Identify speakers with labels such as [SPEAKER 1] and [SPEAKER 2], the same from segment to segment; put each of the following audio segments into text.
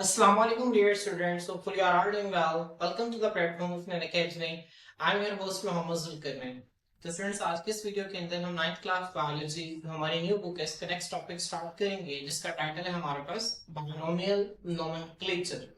[SPEAKER 1] Assalamualaikum dear students. Hopefully you are all doing well. Welcome to the platform of Khan Academy. I am your host Mohammed Zulkarnain. तो students आज के इस video के अंदर हम 9th class biology हमारी new book है इसका नेक्स्ट टॉपिक स्टार्ट करेंगे जिसका टाइटल है हमारे पास बायनोमियल नोमेनक्लेचर।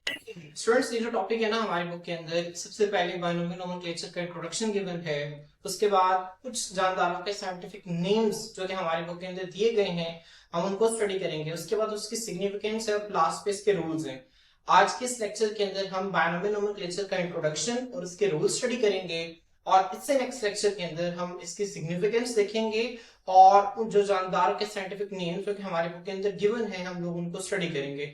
[SPEAKER 1] स्टूडेंट्स ये जो टॉपिक है ना हमारी बुक के अंदर सबसे पहले बायनोमियल नोमेनक्लेचर का इंट्रोडक्शन गिवन है। उसके बाद कुछ जानदारों के साइंटिफिक नेम्स जो कि हमारी बुक के अंदर दिए गए हैं हम उनको स्टडी करेंगे। उसके बाद उसकी सिग्निफिकेंस है और लास्ट पे इसके रूल्स हैं। आज के इस लेक्चर के अंदर हम बायनोमियल नोमेनक्लेचर का इंट्रोडक्शन और उसके रूल्स स्टडी करेंगे और इससे नेक्स्ट लेक्चर के अंदर हम इसकी सिग्निफिकेंस देखेंगे और जो जानदारों के साइंटिफिक नेम्स जो कि हमारे बुक के अंदर गिवन है हम लोग उनको स्टडी करेंगे।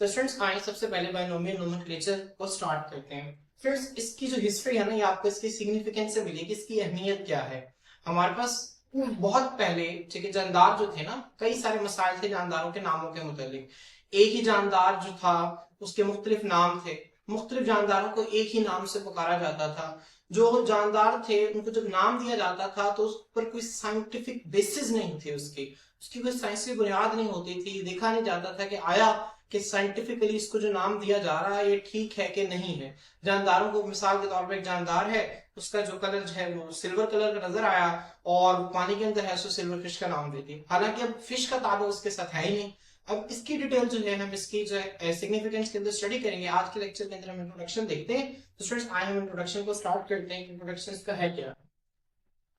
[SPEAKER 1] तो स्टूडेंट्स आइए सबसे पहले बायनोमियल नोमेनक्लेचर को स्टार्ट करते हैं। फ्रेंड्स इसकी जो हिस्ट्री है ना ये आपको इसकी सिग्निफिकेंस से मिलेगी, इसकी अहमियत क्या है। हमारे पास बहुत पहले ठीक है जानदार जो थे ना कई सारे मसाइल थे जानदारों के नामों के मुतालिक। एक ही जानदार जो था उसके मुख्तलिफ नाम थे, मुख्तलिफ जानदारों को एक ही नाम से पुकारा जाता था। जो जानदार थे उनको जब नाम दिया जाता था तो उस पर कोई साइंटिफिक बेसिस नहीं थे, उसकी कोई साइंसी बुनियाद नहीं होती थी। देखा नहीं जाता था कि आया कि साइंटिफिकली इसको जो नाम दिया जा रहा है ये ठीक है कि नहीं है। जानदारों को मिसाल के तौर पर एक जानदार है उसका जो कलर है वो सिल्वर कलर का नजर आया और पानी के अंदर है तो सिल्वर फिश का नाम देती, हालांकि अब फिश का ताल्लुक उसके साथ है ही नहीं। अब इसकी डिटेल जो है हम इसकी जो है सिग्निफिकेंस के अंदर स्टडी करेंगे। आज के लेक्चर के अंदर हम इंट्रोडक्शन देखते हैं। तो स्टूडेंट्स आए हम इंट्रोडक्शन को स्टार्ट करते हैं। इंट्रोडक्शन इसका है क्या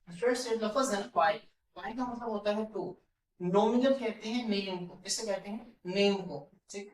[SPEAKER 1] स्टूडेंट्स? लफ्ज है ना वाई, वाई का मतलब होता है टू। नॉमिनल कहते हैं नेम को, किसे कहते हैं नेम को, ठीक।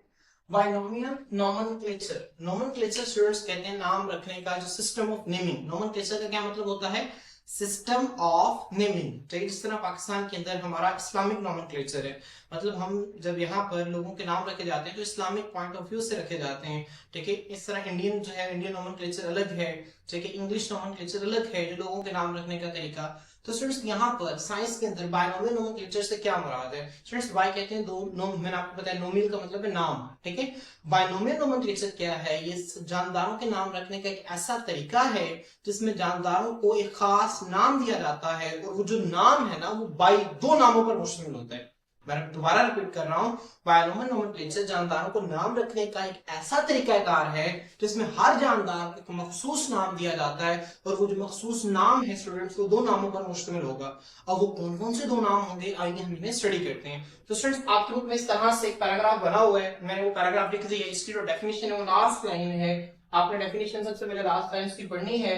[SPEAKER 1] बायनोमियल नोमेनक्लेचर, नोमेनक्लेचर स्टूडेंट्स कहते हैं नाम रखने का जो सिस्टम ऑफ नेमिंग। नोमेनक्लेचर का क्या मतलब होता है? System of naming. ठीक है, जिस तरह पाकिस्तान के अंदर हमारा इस्लामिक नोमेनक्लेचर है, मतलब हम जब यहाँ पर लोगों के नाम रखे जाते हैं तो इस्लामिक पॉइंट ऑफ व्यू से रखे जाते हैं। ठीक है, इस तरह इंडियन जो है इंडियन नोमेनक्लेचर अलग है, ठीक है, इंग्लिश नोमेनक्लेचर अलग है जो लोगों के नाम रखने का तरीका। तो स्टूडेंट्स यहाँ पर साइंस के अंदर बायनोमियल नोमेनक्लेचर से क्या मुराद है? स्टूडेंट्स बाय कहते हैं दो, मैंने आपको बताया नोमियल का मतलब है नाम, ठीक है। बायनोमियल नोमेनक्लेचर क्या है? ये जानदारों के नाम रखने का एक ऐसा तरीका है जिसमें जानदारों को एक खास नाम दिया जाता है और वो जो नाम है ना वो बाई दो नामों पर मुश्तमिल होता है। मैं दोबारा रिपीट कर रहा हूं, बायनोमियल नोमेनक्लेचर जानदारों को नाम रखने का एक ऐसा तरीकाकार है जिसमें हर जानदार को एक मखसूस नाम दिया जाता है और वो जो मखसूस नाम है स्टूडेंट्स वो दो नामों पर मुश्तमिल होगा। अब वो कौन कौन से दो नाम होंगे आइए हम इन्हें स्टडी करते हैं। तो स्टूडेंट्स आपकी बुक में इस तरह से एक पैराग्राफ बना हुआ है, मैंने वो पैराग्राफ लिख दिया। इसकी जो डेफिनेशन है वो लास्ट लाइन है, आपने डेफिनेशन सबसे पहले लास्ट लाइन इसकी पढ़नी है।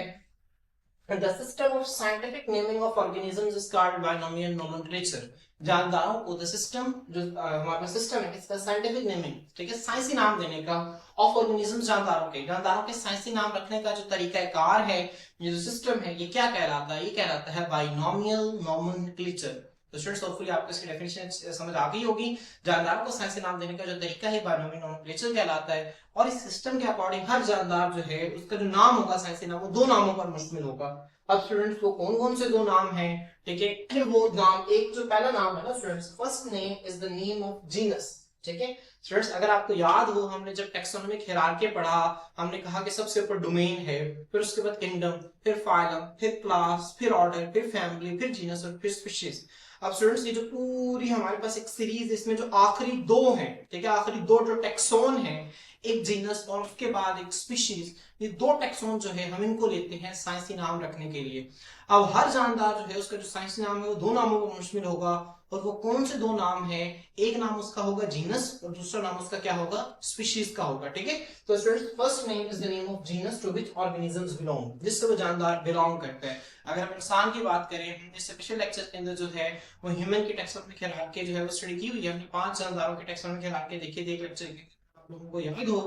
[SPEAKER 1] The system of scientific naming of organisms is called binomial nomenclature. जानदारों को द सिस्टम जो हमारा सिस्टम है इसका साइंटिफिक नेमिंग, ठीक है, साइंसी नाम देने का ऑफ ऑर्गेनिजम्स जानदारों के साइंसी नाम रखने का जो तरीकाकार है, ये जो सिस्टम है ये क्या कहलाता है? ये कहलाता है बायनोमियल नोमेनक्लेचर। तो स्टूडेंट्स होपफुली आपको इसकी डेफिनेशन समझ आ गई होगी। जानदारों को साइंसी नाम देने का जो तरीका है बायनोमियल नोमेनक्लेचर कहलाता है और इस सिस्टम के अकॉर्डिंग हर जानदार जो है उसका जो नाम होगा साइंसी नाम वो दो नामों पर मुश्तमिल होगा। अब स्टूडेंट्स वो कौन कौन से दो नाम हैं? ठीक है, वो नाम, एक जो पहला नाम है ना students, first name is the name of genus. ठीक है स्टूडेंट्स, अगर आपको याद हो हमने जब टैक्सोनॉमिक हायरार्की पढ़ा हमने कहा कि सबसे ऊपर डोमेन है, फिर उसके बाद किंगडम, फिर फाइलम, फिर क्लास, फिर ऑर्डर, फिर फैमिली, फिर जीनस और फिर स्पीशीज। अब स्टूडेंट्स ये जो पूरी हमारे पास एक सीरीज, इसमें जो आखिरी दो हैं, ठीक है, आखिरी दो जो टैक्सोन है, एक जीनस और उसके बाद एक स्पीशीज, ये दो टैक्सोन जो है हम इनको लेते हैं साइंसी नाम रखने के लिए। अब हर जानदार जो है उसका जो साइंसी नाम है वो दो नामों पर मुश्तमिल होगा और वो कौन से दो नाम है? एक नाम उसका होगा जीनस और दूसरा नाम उसका क्या होगा? स्पीशीज का होगा। ठीक है, तो students first name is the name of genus to which organisms belong, जिससे वो जानदार बिलोंग करते हैं। अगर हम इंसान की बात करें, हमने इससे पिछले लेक्चर के अंदर जो है वो ह्यूमन की टैक्सोनॉमिक हायरार्की जो है वो स्टडी की हुई है। हमने 5 जानदारों की टैक्सोनॉमिक हायरार्की देखी थी एक लेक्चर के, आप लोगों को याद हो।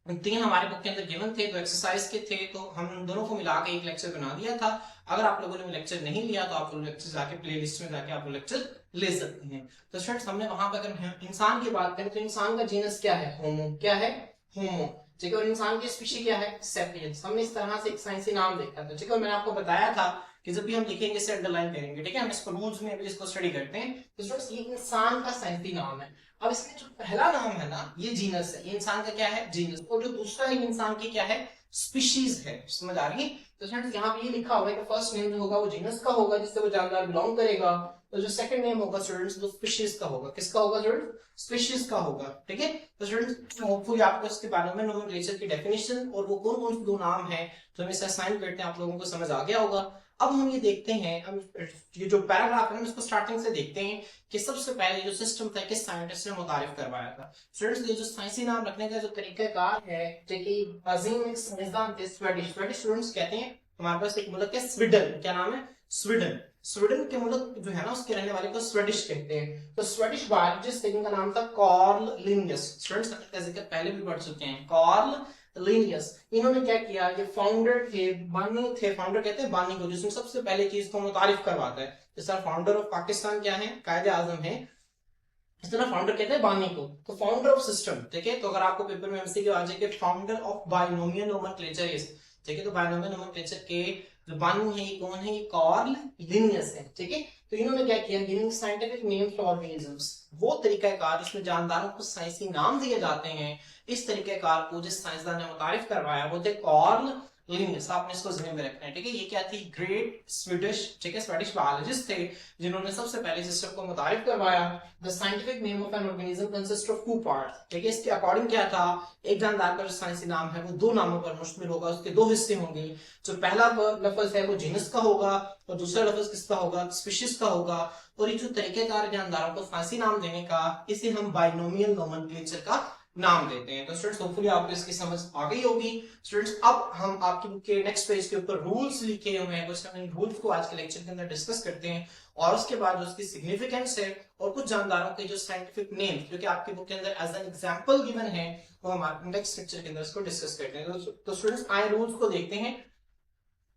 [SPEAKER 1] 3 हमारे बुक के अंदर गिवन थे, तो एक्सरसाइज के थे, तो हम उन दोनों को मिला के एक लेक्चर बना दिया था। अगर आप लोगों ने लेक्चर नहीं लिया तो आप लोग लेक्चर जाके प्लेलिस्ट में जाके आप लोग लेक्चर ले सकते हैं। तो स्टूडेंट्स हमने वहां पर अगर इंसान की बात करें तो इंसान का जीनस क्या है? होमो। क्या है? होमो। ठीक है, और इंसान की स्पीशी क्या है? सेपियंस। हमने इस तरह से एक साइंसी नाम देखा था। ठीक है, मैंने आपको बताया था कि जब भी हम लिखेंगे इसे अंडरलाइन करेंगे। ठीक है, हम इसको रूल्स में अभी इसको स्टडी करते हैं। तो स्टूडेंट्स ये इंसान का साइंसी नाम है। अब इसमें जो पहला नाम है ना ये जीनस है, ये इंसान का क्या है? जीनस। और जो दूसरा है इंसान की क्या है? स्पीशीज है। समझ आ रही है? तो फ्रेंड्स यहाँ पे ये लिखा हुआ है कि फर्स्ट नेम जो होगा वो जीनस का होगा जिससे वो जानदार बिलोंग करेगा, तो जो सेकंड नेम होगा स्टूडेंट्स वो स्पीशीज का होगा। किसका होगा स्टूडेंट? स्पीशीज का होगा। ठीक है, तो स्टूडेंट्स होपफुली आपको इसके बारे में नोमेनक्लेचर की डेफिनेशन और वो कौन कौन से दो नाम है जो हम इसे असाइन करते हैं आप लोगों को समझ आ गया होगा। अब हम ये देखते हैं, हम ये जो पैराग्राफ है हम इसको स्टार्टिंग से देखते हैं कि सबसे पहले जो सिस्टम था किस साइंटिस्ट ने मुतारिफ करवाया था। स्टूडेंट्स ये जो साइंसी नाम रखने का जो तरीकाकार है, जो कि अजीम एक साइंसदान थे स्वीडिश स्टूडेंट्स कहते हैं। हमारे पास एक मुल्क है स्वीडन, क्या नाम है? स्वीडन। स्वीडन के मुल्क जो है ना उसके रहने वाले को स्वीडिश कहते हैं। तो स्वीडिश बायोलॉजिस्ट जिनका नाम था कार्ल लिनियस। स्टूडेंट्स का जिक्र पहले भी पढ़ चुके हैं, कार्ल लिनियस। इन्होंने क्या किया, ये फाउंडर थे, बानी थे, फाउंडर कहते हैं बानी को, जिसने सबसे पहले चीज को मुतारिफ करवाता है। जिस तरह फाउंडर ऑफ पाकिस्तान क्या है? कायदे आजम है, इस तरह फाउंडर कहते हैं बानी को। तो फाउंडर ऑफ सिस्टम, ठीक है। तो अगर आपको पेपर में एमसीक्यू आ जाए कि founder of binomial nomenclature is, ठीक है, तो बाइनोमियल नोमेनक्लेचर के जो बानी है ये कौन है? ये कार्ल लिनियस है। ठीक है, तो इन्होंने क्या किया, giving scientific names for organisms, वो तरीकाकार जिसमें जानदारों को साइंसी नाम दिए जाते हैं, इस तरीकाकार को जिस साइंसदान ने मुतारिफ करवाया वो थे कार्ल लिनियस। आपने इसको ज़हन में रखना है। ठीक है, ये क्या थी? ग्रेट स्वीडिश, ठीक है, स्वीडिश बायोलॉजिस्ट थे जिन्होंने सबसे पहले सिस्टम को मुतारिफ करवाया। The scientific name of an organism consist of two parts. ठीक है, इसके अकॉर्डिंग क्या था, एक जानदार का जो साइंसी नाम है वो दो नामों पर मुश्तमिल होगा, उसके दो हिस्से होंगे। जो पहला लफ्ज है वो जीनस का होगा और दूसरा लफ्ज किसका होगा? स्पीशीज का होगा। और ये जो तरीकेकार जानदारों को फांसी नाम देने का, इसे हम बाइनोमियल नोमेनक्लेचर का नाम देते हैं। तो स्टूडेंट्स होपफुली आपको इसकी समझ आ गई होगी। स्टूडेंट्स अब हम आपकी बुक के नेक्स्ट पेज के ऊपर रूल्स लिखे हुए हैं, कुछ हम इन रूल्स को आज के लेक्चर के अंदर डिस्कस करते हैं और उसके बाद उसकी सिग्निफिकेंस है और कुछ जानदारों के जो साइंटिफिक नेम जो कि आपकी बुक के अंदर एज एन एग्जांपल गिवन है वो हम नेक्स्ट लेक्चर के अंदर इसको डिस्कस करते हैं। तो स्टूडेंट्स आए रूल्स को देखते हैं।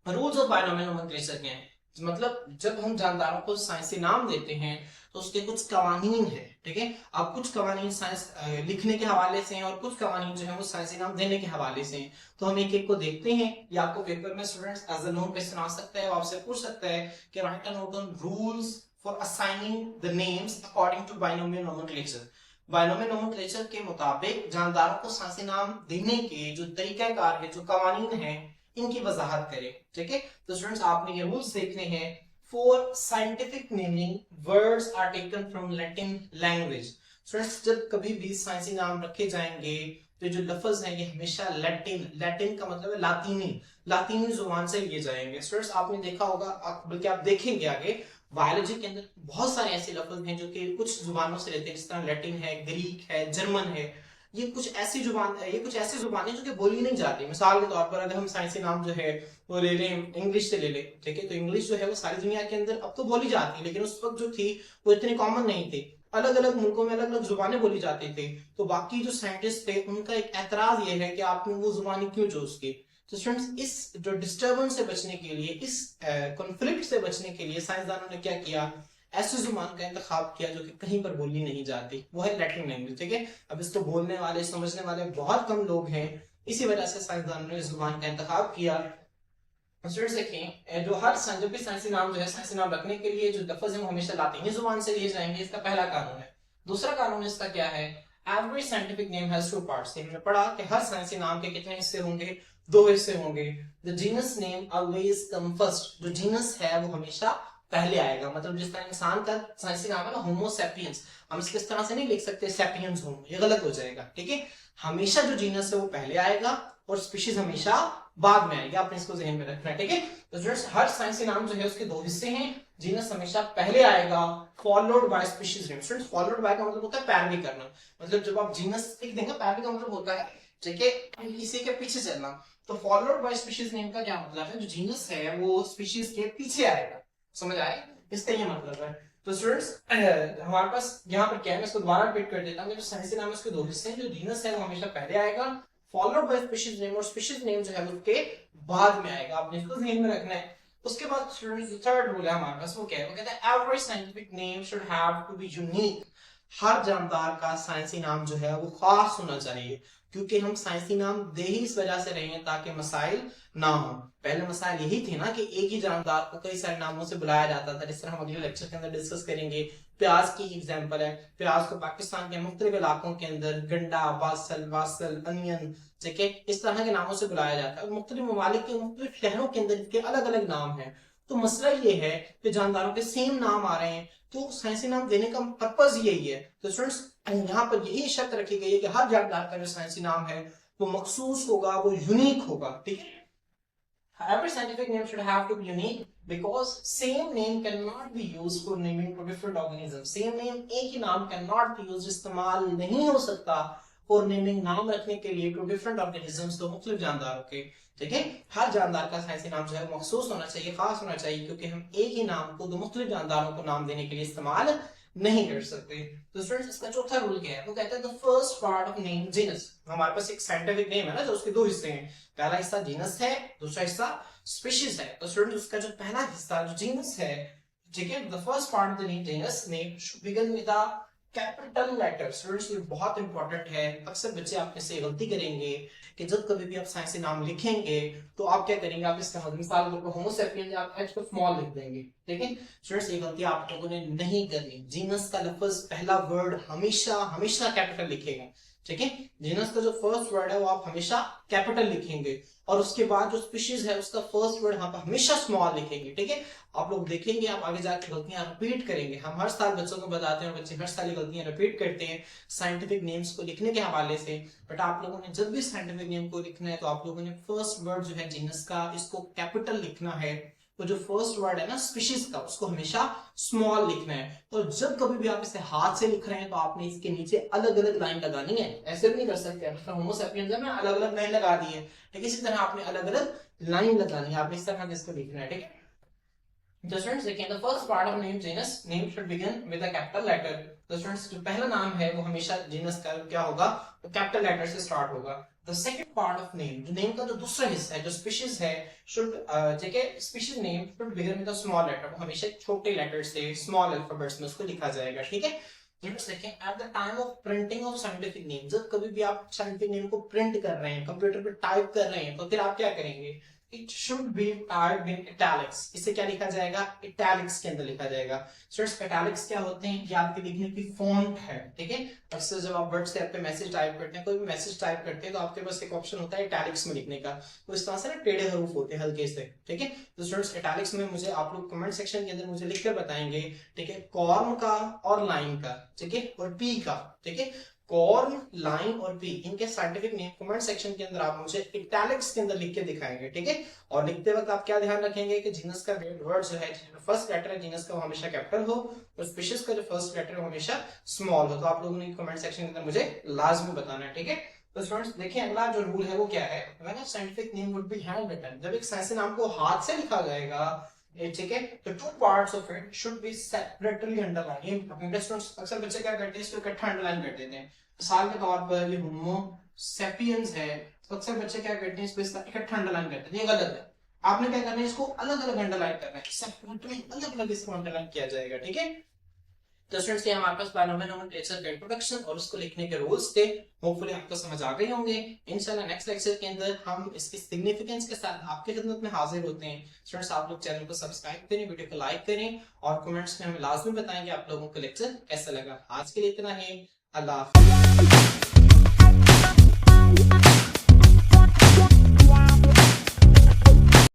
[SPEAKER 1] रूल्स ऑफ बाइनोमियल नोमेनक्लेचर क्या है? मतलब जब हम जानदारों को साइंसी नाम देते हैं तो उसके कुछ कवानीन है। ठीक है, अब कुछ कवानीन साइंस लिखने के हवाले से हैं और कुछ कवानीन जो है वो साइंसी नाम देने के हवाले से हैं। तो हम एक एक को देखते हैं। या आपको पेपर में students as a long question आ सकता है, आपसे पूछ सकता है कि write a note on rules for assigning the names according to binomial nomenclature. Binomial nomenclature के मुताबिक जानदारों को साइंसी नाम देने के जो तरीकाकार है, जो कवानीन है, इनकी वजाहत करें। ठीक है, तो स्टूडेंट्स आपने ये रूल्स देखने हैं। For scientific naming words are taken from Latin language. Students जब कभी भी साइंसी नाम रखे जाएंगे तो जो लफ्ज है ये हमेशा लैटिन, लैटिन का मतलब है लातीनी, लातीनी जुबान से लिए जाएंगे। स्टूडेंट्स आपने देखा होगा, बल्कि आप देखेंगे आगे बायोलॉजी के अंदर बहुत सारे ऐसे लफ्ज हैं जो कि कुछ जुबानों से लेते हैं, जिस तरह लैटिन है, ग्रीक है, जर्मन है। ये कुछ ऐसी जुबानें जो कि बोली नहीं जाती। मिसाल के तौर पर अगर हम साइंसी नाम जो है वो ले लें, इंग्लिश से ले लें, ठीक है, तो इंग्लिश जो है वो सारी दुनिया के अंदर अब तो बोली जाती है, लेकिन उस वक्त जो थी वो इतनी कॉमन नहीं थी। अलग अलग मुल्कों में अलग अलग जुबानें बोली जाती थी। तो बाकी जो साइंटिस्ट थे उनका एक एतराज ये है कि आपने वो जुबानें क्यों चूज की। तो स्टूडेंट्स इस जो डिस्टर्बेंस से बचने के लिए, इस कॉन्फ्लिक्ट से बचने के लिए साइंसदानों ने क्या किया, ऐसी जुबान का इंतखाब किया जो कि कहीं पर बोली नहीं जाती, वो है लैटिन लैंग्वेज। ठीक है, अब इसको बोलने वाले समझने वाले बहुत कम लोग हैं, इसी वजह से साइंसदानों ने इस जुबान का इंतखाब किया। स्टूडेंट्स देखें, जो हर जब भी साइंसी नाम जो है, साइंसी नाम रखने के लिए जो लफ्ज है वो हमेशा लातीनी जुबान से लिए जाएंगे। इसका पहला कानून है। दूसरा कानून इसका क्या है? Every scientific name has two parts. हमने पढ़ा कि हर साइंसी नाम के कितने हिस्से होंगे? दो हिस्से होंगे। The genus name always come first. जो जीनस है वो हमेशा पहले आएगा। मतलब जिस तरह इंसान का साइंसी नाम है ना होमो सैपियंस, हम इसको इस तरह से नहीं लिख सकते सैपियंस होमो, ये गलत हो जाएगा। ठीक है, हमेशा जो जीनस है वो पहले आएगा और स्पीशीज हमेशा बाद में आएगी। आपने इसको ध्यान में रखना है। ठीक है, तो स्टूडेंट्स हर साइंसी नाम जो है उसके दो हिस्से हैं। जीनस हमेशा पहले आएगा, followed by species name. Students followed by का मतलब होता है पैरवी करना। मतलब जब आप जीनस लिख देंगे, पैरवी का मतलब होता है, ठीक है, इसी के पीछे चलना। तो फॉलोड बाय स्पीशीज नेम का क्या मतलब है? जो जीनस है वो स्पीशीज के पीछे आएगा। समझ आए? इसका ये मतलब है। तो स्टूडेंट्स हमारे पास यहाँ पर क्या है, मैं इसको दोबारा रिपीट कर देता हूँ। जो साइंसी नाम है उसके दो हिस्से हैं। जो जीनस है वो हमेशा पहले आएगा, फॉलोड बाय स्पीशीज नेम, और स्पीशीज नेम जो है वो उसके बाद में आएगा। आपने इसको ध्यान में रखना है। उसके बाद स्टूडेंट्स थर्ड रूल है हमारे पास, वो क्या है? वो कहता है every scientific name should have to be unique. हर जानदार का साइंसी नाम जो है वो खास होना चाहिए, क्योंकि हम साइंसी नाम दे ही इस वजह से रहे हैं ताकि मसाइल ना हो। पहले मसाइल यही थे ना कि एक ही जानदार को कई सारे नामों से बुलाया जाता था, जिस तरह हम अगले लेक्चर के अंदर डिस्कस करेंगे। प्याज की एग्जांपल है, प्याज को पाकिस्तान के मुख्तलिफ इलाकों के अंदर गंडा, बासल, वासल, अनियन, ठीक है, इस तरह के नामों से बुलाया जाता है। और मुख्तलिफ ममालिक के मुख्तलिफ शहरों के अंदर इनके अलग अलग नाम है। तो मसला ये है कि जानदारों के सेम नाम आ रहे हैं, तो साइंसी नाम देने का पर्पज यही है। तो स्टूडेंट्स यहाँ पर यही शर्त रखी गई है कि हर जानदार का जो साइंसी नाम है वो मखसूस होगा, वो यूनिक होगा, ठीक है। Every scientific name should have to be unique because same name cannot be used for naming to different organisms. Same name एक ही नाम cannot be used, इस्तेमाल नहीं हो सकता for naming नाम रखने के लिए to different organisms, तो मुख्तलिफ जानदारों के, ठीक है। हर जानदार का साइंसी नाम जो है मखसूस होना चाहिए, खास होना चाहिए, क्योंकि हम एक ही नाम को दो मुख्तलिफ जानदारों को नाम देने के लिए इस्तेमाल नहीं कर सकते। तो स्टूडेंट्स इसका चौथा रूल क्या है, वो कहता है the first part of name genus. हमारे पास एक साइंटिफिक नेम है ना, जो उसके दो हिस्से हैं, पहला हिस्सा जीनस है, दूसरा हिस्सा स्पीशीज है। तो स्टूडेंट उसका जो पहला हिस्सा जो जीनस है, ठीक है, the first part of the name genus name should begin with a capital letter. Students ये बहुत इंपॉर्टेंट है। अक्सर बच्चे आप में से गलती करेंगे कि जब कभी भी आप साइंसी नाम लिखेंगे तो आप क्या करेंगे, आप इसका मिसाल के तौर पर होमो सैपियंस आप एच को स्मॉल लिख देंगे, ठीक है। स्टूडेंट्स ये गलती आप लोगों ने नहीं करनी। जीनस का लफ्ज पहला वर्ड हमेशा हमेशा कैपिटल लिखेगा, ठीक है। जीनस का जो फर्स्ट वर्ड है वो आप हमेशा कैपिटल लिखेंगे, और उसके बाद जो स्पीशीज है उसका फर्स्ट वर्ड यहाँ पर हमेशा स्मॉल लिखेंगे, ठीक है। आप लोग देखेंगे आप आगे जाकर गलतियां रिपीट करेंगे। हम हर साल बच्चों को बताते हैं और बच्चे हर साल गलतियां रिपीट करते हैं साइंटिफिक नेम्स को लिखने के हवाले से। बट आप लोगों ने जब भी साइंटिफिक नेम को लिखना है तो आप लोगों ने फर्स्ट वर्ड जो है जीनस का, इसको कैपिटल लिखना है। तो जो फर्स्ट वर्ड है ना स्पीशीज का, उसको हमेशा स्मॉल लिखना है। और जब कभी भी आप इसे हाथ से लिख रहे हैं तो आपने इसके नीचे अलग अलग लाइन लगानी है, ऐसे भी नहीं कर सकते। मतलब होमो सैपियंस में अलग अलग लाइन लगा दी है, ठीक है, इसी तरह आपने अलग अलग लाइन लगानी है, आपने इस तरह इसको लिखना है, ठीक है। The students again, the first part of name genus name should begin with a capital letter. The students जो पहला नाम है वो हमेशा जीनस का क्या होगा, तो कैपिटल लेटर से स्टार्ट होगा। The second part of name, जो नेम का जो दूसरा हिस्सा है, जो स्पीशीज है, should ठीक है, species name should begin with a small letter, वो हमेशा छोटे लेटर से स्मॉल अल्फाबेट्स में उसको लिखा जाएगा, ठीक है। At the time of printing of scientific name, जब कभी भी आप साइंटिफिक नेम को प्रिंट कर रहे हैं, कंप्यूटर पे टाइप कर रहे हैं, तो फिर आप क्या करेंगे, it should be typed in italics. इसे क्या लिखा जाएगा, इटैलिक्स के अंदर लिखा जाएगा। स्टूडेंट्स इटैलिक्स क्या होते हैं, ये आपके लिखने की फॉन्ट है, ठीक है। अक्सर जब आप व्हाट्सएप पे मैसेज टाइप करते हैं, कोई भी मैसेज टाइप करते हैं, तो आपके पास एक ऑप्शन होता है इटैलिक्स में लिखने का। तो इस तरह से ना टेढ़े हरूफ होते हैं हल्के से, ठीक है। तो स्टूडेंट्स इटैलिक्स में मुझे आप लोग कमेंट सेक्शन के अंदर मुझे लिखकर बताएंगे, ठीक है, कॉर्न का और लाइन का, ठीक है, और पी का, ठीक है। कॉर्न, लाइन और पी, इनके साइंटिफिक नेम कमेंट सेक्शन के अंदर आप मुझे इटैलिक्स के अंदर लिख के दिखाएंगे, ठीक है। और लिखते वक्त आप क्या ध्यान रखेंगे कि जीनस का वर्ड जो है, फर्स्ट लेटर है जीनस का, वो हमेशा कैपिटल हो, और स्पीशीज का जो फर्स्ट लेटर है वो हमेशा स्मॉल हो। तो आप लोगों ने कमेंट सेक्शन के अंदर मुझे लाजमी बताना है, ठीक है। तो स्टूडेंट्स देखिए अगला जो रूल है वो क्या है, when a scientific name would be hand written, जब एक साइंसी नाम को हाथ से लिखा जाएगा, ठीक है, तो two parts of it should be separately underline. अक्सर बच्चे क्या करते हैं, इसको इकट्ठा अंडरलाइन कर देते हैं। मिसाल के तौर पर ये होमो सैपियंस है, तो अक्सर बच्चे क्या करते हैं, इसको इकट्ठा अंडरलाइन करते हैं, ये गलत है। आपने क्या करना है, इसको अलग अलग अंडरलाइन करना है, सेपरेटली अलग अलग इसको अंडरलाइन किया जाएगा, ठीक है। तो स्टूडेंट्स ये हमारे पास बायनोमियल नोमेनक्लेचर का इंट्रोडक्शन और उसको लिखने के रूल्स थे। होपफुली आपको समझ आ गए होंगे। इंशाल्लाह नेक्स्ट लेक्चर के अंदर हम इसकी सिग्निफिकेंस के साथ आपकी खिदमत में हाजिर होते हैं। स्टूडेंट्स आप लोग चैनल को सब्सक्राइब करें, वीडियो को लाइक करें और कमेंट्स में हमें लाजमी बताएंगे आप लोगों को लेक्चर कैसा लगा। आज के लिए इतना ही, अल्लाह हाफ़िज़।